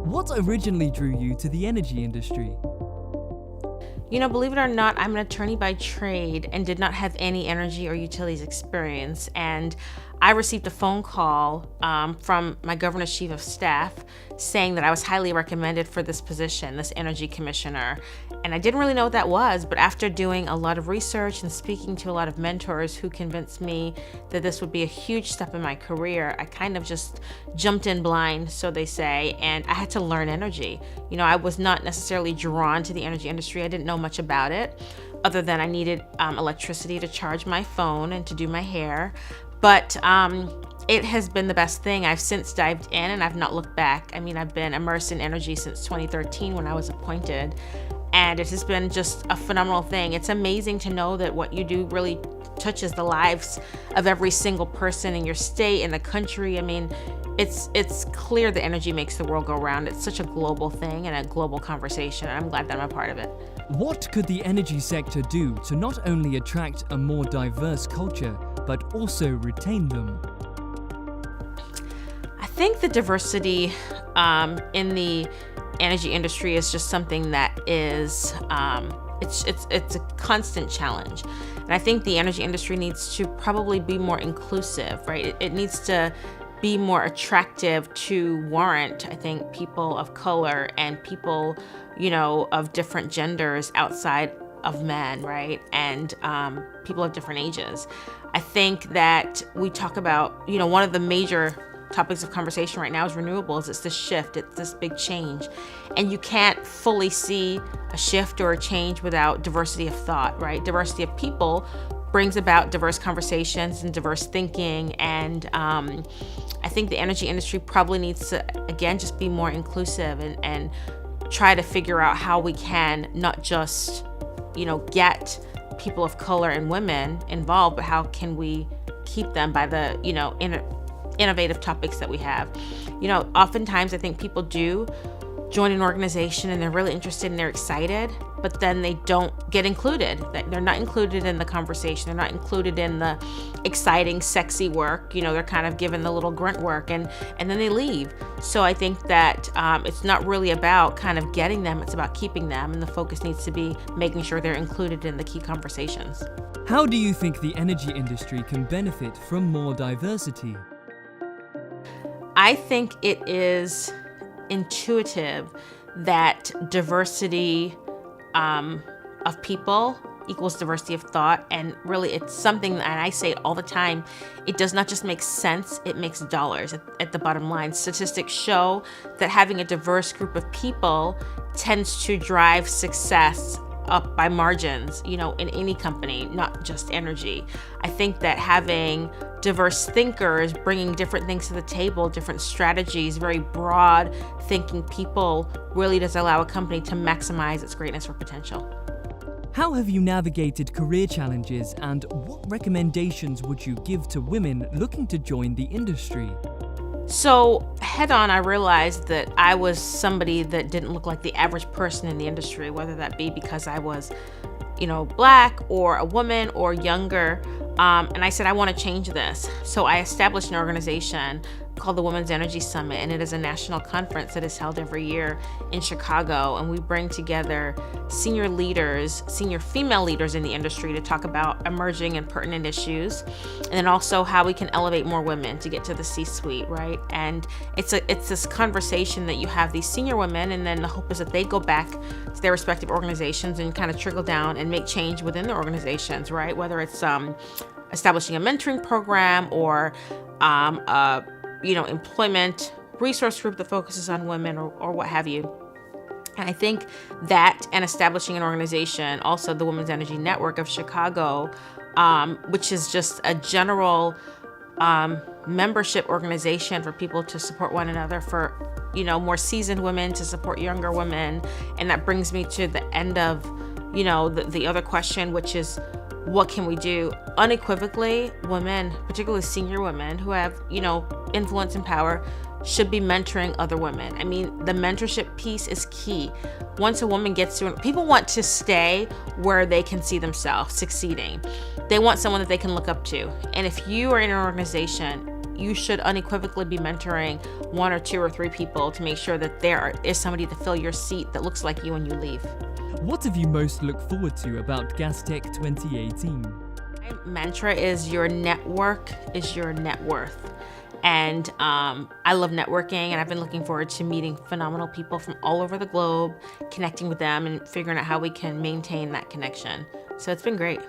What originally drew you to the energy industry? Believe it or not, I'm an attorney by trade and did not have any energy or utilities experience. And I received a phone call from my governor's chief of staff saying that I was highly recommended for this position, this energy commissioner. And I didn't really know what that was, but after doing a lot of research and speaking to a lot of mentors who convinced me that this would be a huge step in my career, I kind of just jumped in blind, so they say, and I had to learn energy. I was not necessarily drawn to the energy industry. I didn't know much about it, other than I needed electricity to charge my phone and to do my hair. But it has been the best thing. I've since dived in and I've not looked back. I've been immersed in energy since 2013 when I was appointed. And it has been just a phenomenal thing. It's amazing to know that what you do really touches the lives of every single person in your state, in the country. It's clear that energy makes the world go round. It's such a global thing and a global conversation. And I'm glad that I'm a part of it. What could the energy sector do to not only attract a more diverse culture, but also retain them? I think the diversity in the energy industry is just something that is it's a constant challenge. And I think the energy industry needs to probably be more inclusive, right? It needs to be more attractive to warrant, I think, people of color and people, of different genders outside of men, right? And people of different ages. I think that we talk about, one of the major topics of conversation right now is renewables. It's this shift, it's this big change. And you can't fully see a shift or a change without diversity of thought, right? Diversity of people brings about diverse conversations and diverse thinking. And I think the energy industry probably needs to, again, just be more inclusive and try to figure out how we can not just, get people of color and women involved, but how can we keep them by the, innovative topics that we have. Oftentimes I think people do join an organization and they're really interested and they're excited, but then they don't get included. They're not included in the conversation. They're not included in the exciting, sexy work. They're kind of given the little grunt work and then they leave. So I think that it's not really about kind of getting them, it's about keeping them. And the focus needs to be making sure they're included in the key conversations. How do you think the energy industry can benefit from more diversity? I think it is intuitive that diversity of people equals diversity of thought. And really, it's something that I say all the time. It does not just make sense, it makes dollars at the bottom line. Statistics show that having a diverse group of people tends to drive success up by margins, in any company, not just energy. I think that having diverse thinkers, bringing different things to the table, different strategies, very broad thinking people really does allow a company to maximize its greatness or potential. How have you navigated career challenges, and what recommendations would you give to women looking to join the industry? So head on, I realized that I was somebody that didn't look like the average person in the industry, whether that be because I was, Black or a woman or younger. And I said, I want to change this. So I established an organization called the Women's Energy Summit, and it is a national conference that is held every year in Chicago. And we bring together senior female leaders in the industry to talk about emerging and pertinent issues, and then also how we can elevate more women to get to the C-suite, right? And it's this conversation that you have these senior women, and then the hope is that they go back to their respective organizations and kind of trickle down and make change within their organizations, right? Whether it's establishing a mentoring program or employment resource group that focuses on women or what have you. And I think that, and establishing an organization, also the Women's Energy Network of Chicago, which is just a general membership organization for people to support one another, for more seasoned women to support younger women. And that brings me to the end of the other question, which is, what can we do? Unequivocally, women, particularly senior women who have influence and power, should be mentoring other women. I mean, the mentorship piece is key. Once a woman gets to it, people want to stay where they can see themselves succeeding. They want someone that they can look up to. And if you are in an organization, you should unequivocally be mentoring 1 or 2 or 3 people to make sure that there is somebody to fill your seat that looks like you when you leave. What have you most looked forward to about Gastech 2018? My mantra is your network is your net worth. And I love networking, and I've been looking forward to meeting phenomenal people from all over the globe, connecting with them and figuring out how we can maintain that connection. So it's been great.